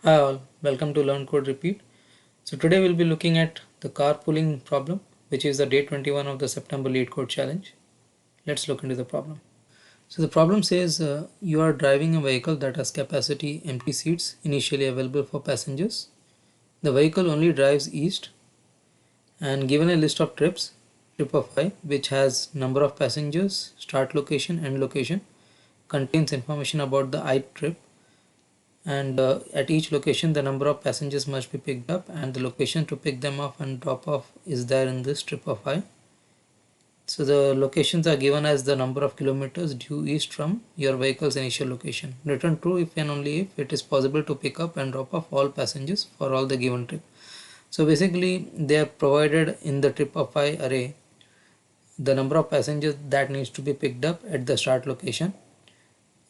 Hi all, welcome to Learn Code Repeat. So today we'll be looking at the carpooling problem, which is the day 21 of the September LeetCode challenge. Let's look into the problem. So the problem says you are driving a vehicle that has capacity empty seats initially available for passengers. The vehicle only drives east and given a list of trips, trip of I, which has number of passengers, start location, end location, contains information about the I trip, and at each location the number of passengers must be picked up and the location to pick them up and drop off is there in this strip of I. So the locations are given as the number of kilometers due east from your vehicle's initial location. Return true if and only if it is possible to pick up and drop off all passengers for all the given trip. So basically they have provided in the trip of I array the number of passengers that needs to be picked up at the start location,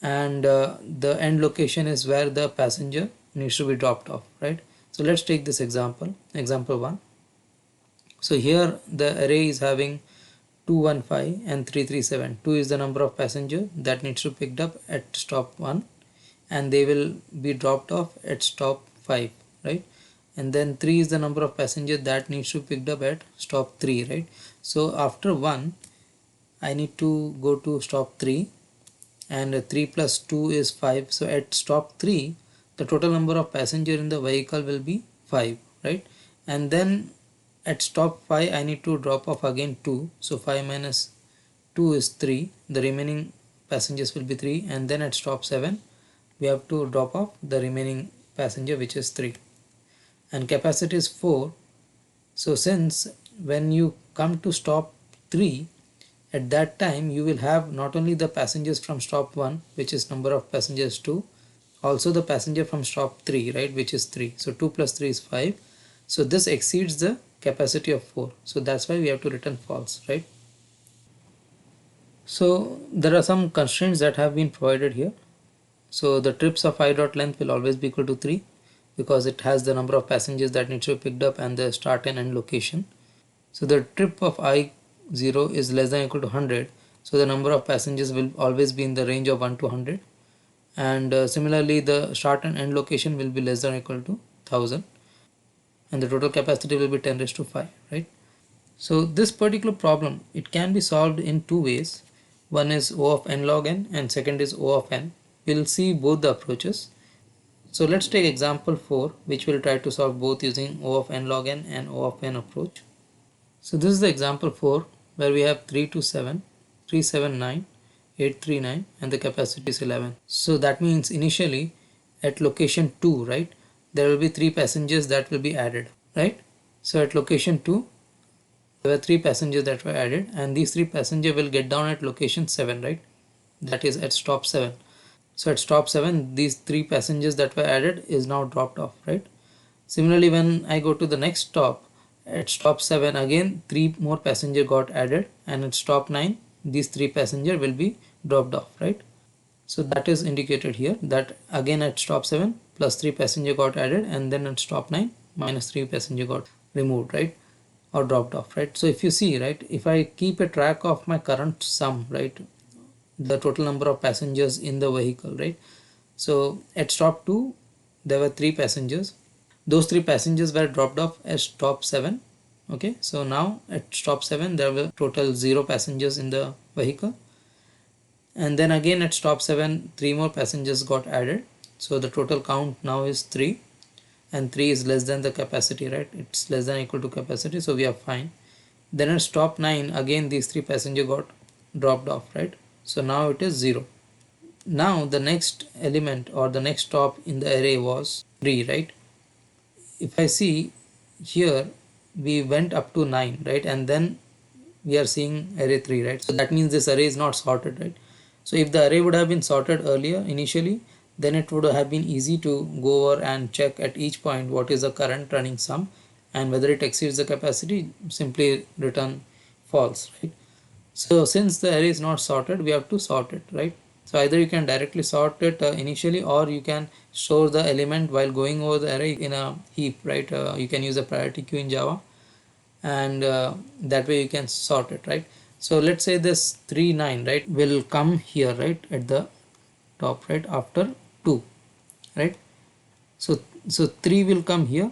and the end location is where the passenger needs to be dropped off, right? So let's take this example 1. So here the array is having 215 and 337. 2 is the number of passenger that needs to be picked up at stop 1 and they will be dropped off at stop 5, right? And then 3 is the number of passenger that needs to be picked up at stop 3, right? So after 1 I need to go to stop 3 and 3 plus 2 is 5. So at stop 3 the total number of passenger in the vehicle will be 5, right? And then at stop 5 I need to drop off again 2. So 5 minus 2 is 3. The remaining passengers will be 3. And then at stop 7 we have to drop off the remaining passenger, which is 3. And capacity is 4. So since when you come to stop 3, at that time you will have not only the passengers from stop 1, which is number of passengers 2, also the passenger from stop 3, right, which is 3. So 2 plus 3 is 5. So this exceeds the capacity of 4. So that's why we have to return false, right? So there are some constraints that have been provided here. So the trips of I dot length will always be equal to 3 because it has the number of passengers that needs to be picked up and the start and end location. So the trip of I0 is less than or equal to 100. So the number of passengers will always be in the range of 1 to 100. And similarly the start and end location will be less than or equal to 1000. And the total capacity will be 10 raised to 5, right? So this particular problem, it can be solved in two ways. One is O of NlogN and second is O of n. We'll see both the approaches. So let's take example 4, which will try to solve both using O of NlogN and O of n approach. So this is the example 4 where we have 327, 379, 839 and the capacity is 11. So that means initially at location 2, right, there will be 3 passengers that will be added, right? So at location 2 there were 3 passengers that were added and these 3 passengers will get down at location 7, right? That is at stop 7. So at stop 7 these 3 passengers that were added is now dropped off, right? Similarly when I go to the next stop, at stop 7 again 3 more passenger got added and at stop 9 these 3 passenger will be dropped off, right? So that is indicated here that again at stop 7 plus 3 passenger got added and then at stop 9 minus 3 passenger got removed, right, or dropped off, right? So if you see, right, if I keep a track of my current sum, right, the total number of passengers in the vehicle, right? So at stop 2 there were 3 passengers. Those 3 passengers were dropped off at stop 7. Okay, so now at stop 7 there were total 0 passengers in the vehicle, and then again at stop 7 3 more passengers got added. So the total count now is 3 and 3 is less than the capacity, right? It's less than or equal to capacity, so we are fine. Then at stop 9 again these 3 passengers got dropped off, right? So now it is 0. Now the next element or the next stop in the array was 3, right? If I see here we went up to 9, right, and then we are seeing array 3, right? So that means this array is not sorted, right? So if the array would have been sorted earlier initially, then it would have been easy to go over and check at each point what is the current running sum and whether it exceeds the capacity, simply return false, right? So since the array is not sorted, we have to sort it, right? So either you can directly sort it initially, or you can store the element while going over the array in a heap, right? You can use a priority queue in Java, and that way you can sort it, right? So let's say this 3 9, right, will come here, right, at the top, right, after 2, right? So 3 will come here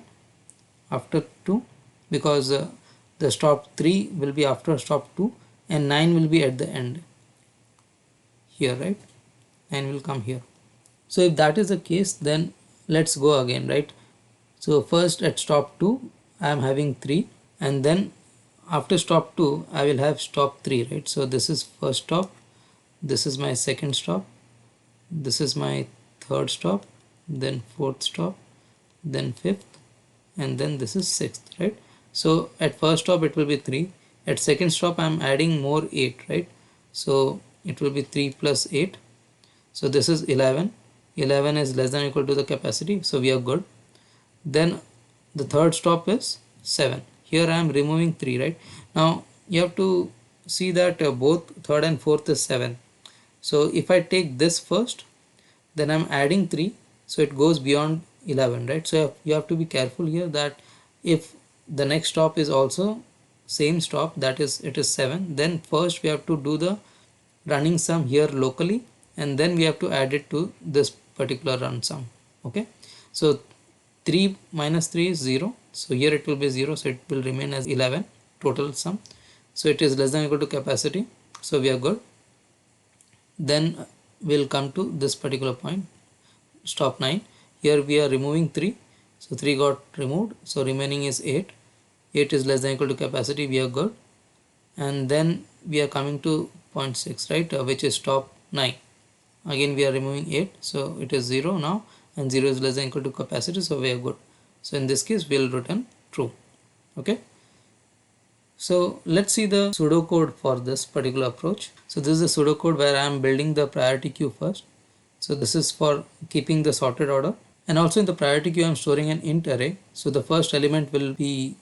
after 2, because the stop 3 will be after stop 2, and 9 will be at the end here, right? 9 will come here. So if that is the case, then let's go again, right? So first at stop 2 I am having 3, and then after stop 2 I will have stop 3, right? So this is first stop, this is my second stop, this is my third stop, then fourth stop, then fifth, and then this is sixth, right? So at first stop it will be 3, at second stop I am adding more 8, right? So it will be 3 plus 8, so this is 11. 11 is less than or equal to the capacity, so we are good. Then the third stop is 7. Here I am removing 3, right? Now you have to see that both third and fourth is 7. So if I take this first, then I'm adding 3, so it goes beyond 11, right? So you have to be careful here that if the next stop is also same stop, that is it is 7, then first we have to do the running sum here locally, and then we have to add it to this particular run sum. Okay, so 3 minus 3 is 0, so here it will be 0, so it will remain as 11 total sum. So it is less than or equal to capacity, so we are good. Then we'll come to this particular point, stop 9. Here we are removing 3, so 3 got removed, so remaining is 8. 8 is less than or equal to capacity, we are good. And then we are coming to point 6, right, which is stop 9. Again we are removing 8, so it is 0 now, and 0 is less than or equal to capacity, so we are good. So in this case we'll return true. Okay, so let's see the pseudocode for this particular approach. So this is the pseudocode where I am building the priority queue first. So this is for keeping the sorted order, and also in the priority queue I am storing an int array. So the first element will be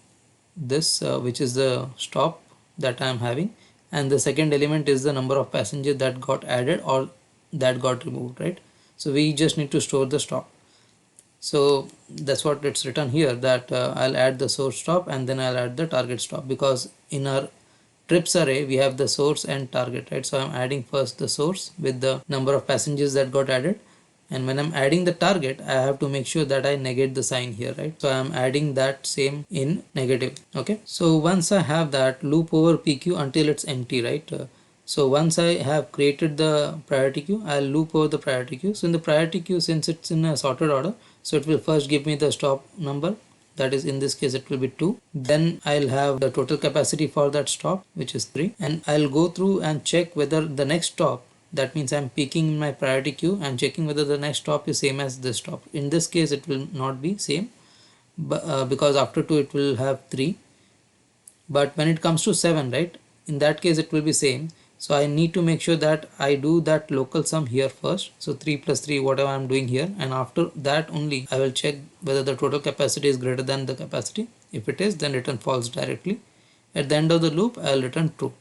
this, which is the stop that I am having, and the second element is the number of passengers that got added or that got removed, right? So we just need to store the stop. So that's what it's written here, that I'll add the source stop and then I'll add the target stop, because in our trips array we have the source and target, right? So I'm adding first the source with the number of passengers that got added, and when I'm adding the target I have to make sure that I negate the sign here, right? So I'm adding that same in negative. Okay, so once I have that, loop over PQ until it's empty, right? So once I have created the priority queue, I'll loop over the priority queue. So in the priority queue, since it's in a sorted order, so it will first give me the stop number, that is in this case it will be 2. Then I'll have the total capacity for that stop, which is 3, and I'll go through and check whether the next stop, that means I'm peeking in my priority queue and checking whether the next stop is same as this stop. In this case it will not be same, but because after 2 it will have 3, but when it comes to 7, right, in that case it will be same. So I need to make sure that I do that local sum here first, so 3 plus 3 whatever I'm doing here, and after that only I will check whether the total capacity is greater than the capacity. If it is, then return false directly. At the end of the loop I'll return true.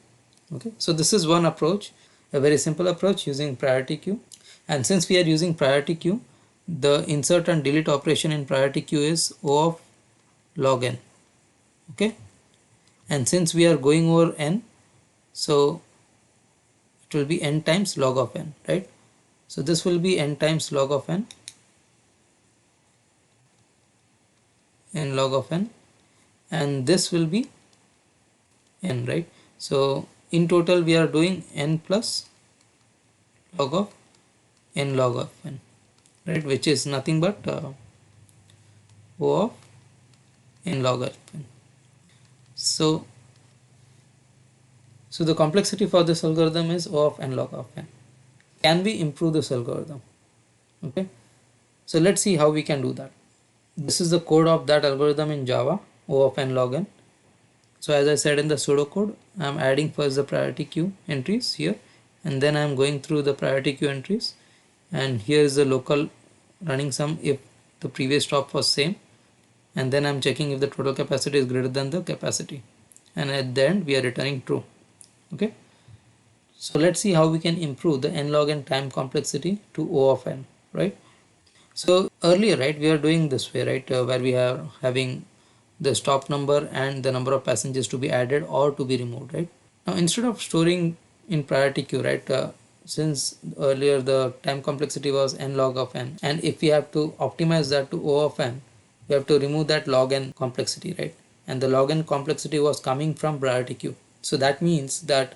Okay, so this is one approach, a very simple approach using priority queue. And since we are using priority queue, the insert and delete operation in priority queue is O of log n. Okay, and since we are going over n, so it will be n times log of n, right? So this will be n times log of n, n log of n, and this will be n, right? So in total we are doing n plus log of n log of n, right, which is nothing but O of n log of n. So the complexity for this algorithm is O of n log of n. Can we improve this algorithm? Okay, so let's see how we can do that. This is the code of that algorithm in Java, O of n log n. So as I said in the pseudocode, I am adding first the priority queue entries here, and then I am going through the priority queue entries, and here is the local running sum if the previous stop was same, and then I am checking if the total capacity is greater than the capacity, and at the end we are returning true. Okay, so let's see how we can improve the n log n time complexity to O of n, right? So earlier, right, we are doing this way, right, where we are having the stop number and the number of passengers to be added or to be removed, right? Now instead of storing in priority queue, right, since earlier the time complexity was n log of n, and if we have to optimize that to O of n, we have to remove that log n complexity, right? And the log n complexity was coming from priority queue. So that means that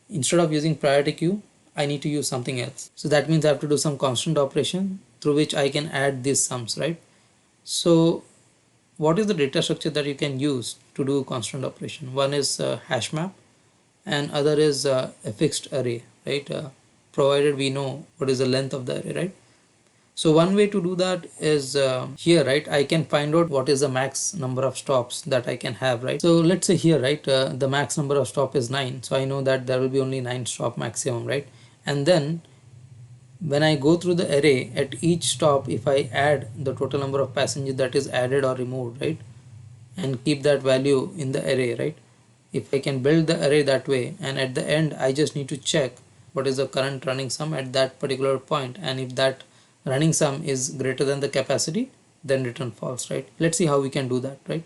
instead of using priority queue, I need to use something else. So that means I have to do some constant operation through which I can add these sums, right? So what is the data structure that you can use to do constant operation? One is hash map, and other is a fixed array, right? Provided we know what is the length of the array, right? So one way to do that is here, right? I can find out what is the max number of stops that I can have, right? So let's say here, right, the max number of stop is 9. So I know that there will be only 9 stop maximum, right? And then when I go through the array, at each stop, if I add the total number of passengers that is added or removed, right, and keep that value in the array, right? If I can build the array that way, and at the end I just need to check what is the current running sum at that particular point, and if that running sum is greater than the capacity, then return false, right? Let's see how we can do that, right?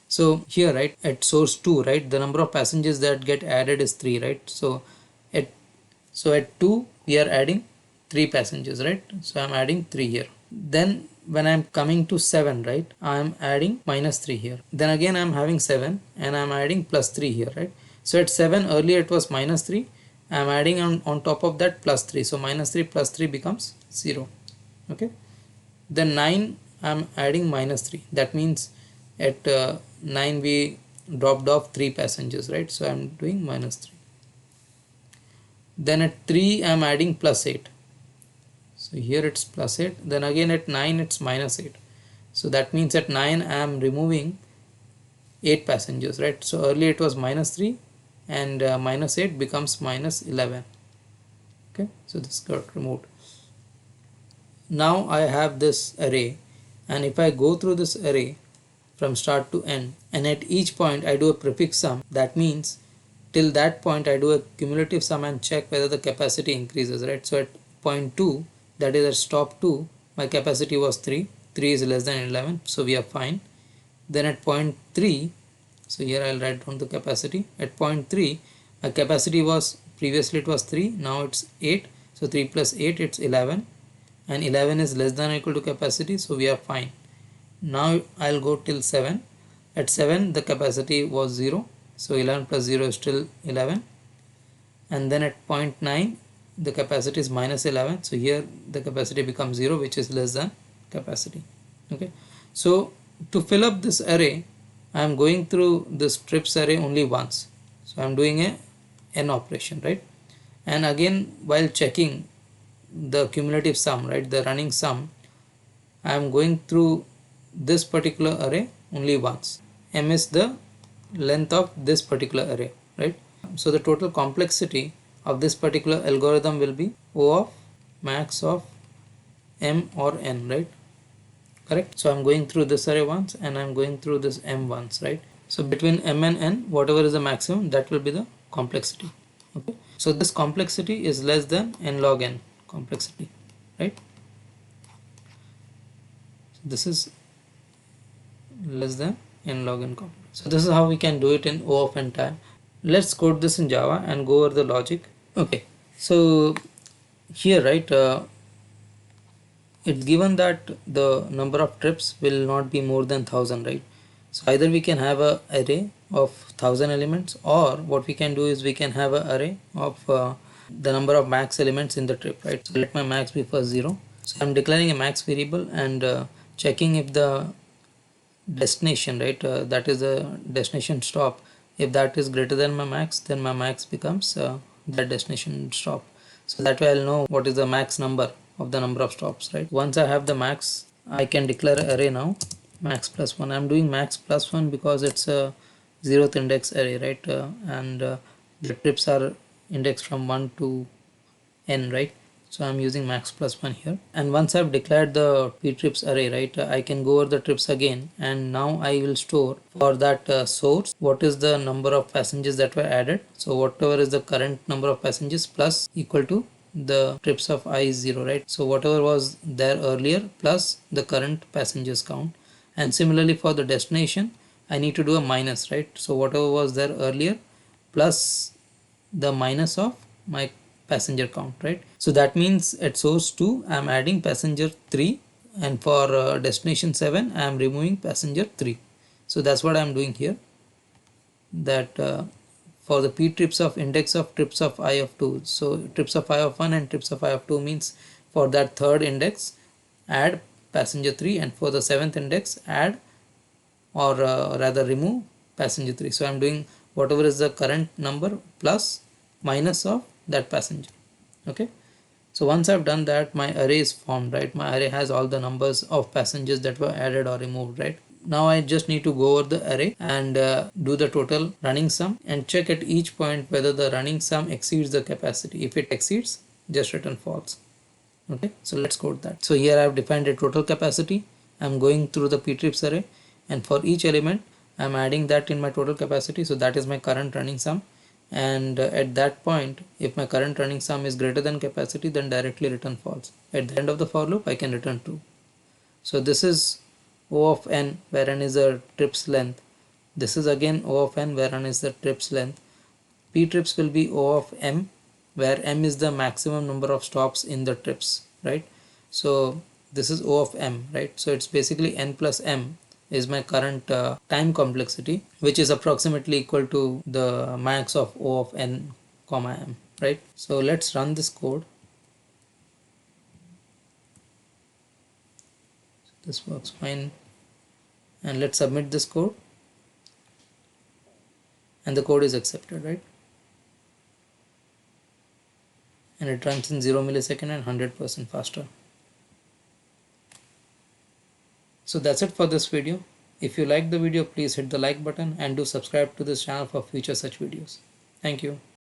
So here, right, at source 2, right, the number of passengers that get added is 3, right? So at 2 we are adding 3 passengers, right? So I'm adding 3 here. Then when I'm coming to 7, right, I'm adding minus 3 here. Then again I'm having 7 and I'm adding plus 3 here, right? So at 7 earlier it was minus 3, I'm adding on top of that plus 3, so minus 3 plus 3 becomes 0. Okay, then 9 I'm adding minus 3, that means at 9 we dropped off 3 passengers, right? So I'm doing minus 3. Then at 3 I'm adding plus 8, so here it's plus 8. Then again at 9 it's minus 8, so that means at 9 I am removing 8 passengers, right? So earlier it was minus 3 and minus 8 becomes minus 11. Okay, so this got removed. Now I have this array, and if I go through this array from start to end, and at each point I do a prefix sum, that means till that point I do a cumulative sum and check whether the capacity increases, right? So at point 2, that is at stop 2, my capacity was 3 is less than 11, so we are fine. Then at point 3, so here I'll write down the capacity. At point 3 my capacity was, previously it was 3, now it's 8, so 3 plus 8 it's 11, and 11 is less than or equal to capacity, so we are fine. Now I'll go till 7. At 7 the capacity was 0, so 11 plus 0 is still 11, and then at point 9 the capacity is minus 11, so here the capacity becomes 0, which is less than capacity. Okay, so to fill up this array I am going through this trips array only once, so I am doing a n operation, right? And again while checking the cumulative sum, right, the running sum, I am going through this particular array only once. M is the length of this particular array, right? So the total complexity of this particular algorithm will be O of max of m or n, right? Correct. So I'm going through this array once and I'm going through this m once, right? So between m and n, whatever is the maximum, that will be the complexity. Okay, so this complexity is less than n log n complexity, right? So this is less than n log n complexity. So this is how we can do it in O of n time. Let's code this in Java and go over the logic. Okay, so here, right, it's given that the number of trips will not be more than 1000, right? So either we can have a array of 1000 elements, or what we can do is we can have an array of the number of max elements in the trip, right? So let my max be first 0. So I'm declaring a max variable and checking if the destination, right, that is the destination stop, if that is greater than my max, then my max becomes that destination stop. So that way I'll know what is the max number of the number of stops, right? Once I have the max, I can declare an array now, max plus 1. I'm doing max plus 1 because it's a 0th index array, right? And the trips are indexed from 1 to n, right? So I'm using max plus 1 here. And once I've declared the ptrips array, right, I can go over the trips again, and now I will store for that source what is the number of passengers that were added. So whatever is the current number of passengers plus equal to the trips of I is 0, right? So whatever was there earlier plus the current passengers count. And similarly for the destination, I need to do a minus, right? So whatever was there earlier plus the minus of my passenger count, right? So that means at source 2 I'm adding passenger 3, and for destination 7 I'm removing passenger 3. So that's what I'm doing here, that for the p trips of index of trips of I of 2, so trips of I of 1 and trips of I of 2 means for that third index add passenger 3, and for the seventh index add, or rather remove passenger 3. So I'm doing whatever is the current number plus minus of that passenger. Okay, so once I've done that, my array is formed, right? My array has all the numbers of passengers that were added or removed, right? Now I just need to go over the array and do the total running sum and check at each point whether the running sum exceeds the capacity. If it exceeds, just return false. Okay, so let's code that. So here I have defined a total capacity. I'm going through the ptrips array, and for each element I'm adding that in my total capacity. So that is my current running sum, and at that point, if my current running sum is greater than capacity, then directly return false. At the end of the for loop I can return true. So this is O of n, where n is the trips length. This is again O of n, where n is the trips length. P trips will be O of m, where m is the maximum number of stops in the trips, right? So this is O of m, right? So it's basically n plus m is my current time complexity, which is approximately equal to the max of O of n comma m, right? So let's run this code. This works fine, and let's submit this code, and the code is accepted, right? And it runs in 0 millisecond and 100% faster. So that's it for this video. If you like the video, please hit the like button and do subscribe to this channel for future such videos. Thank you.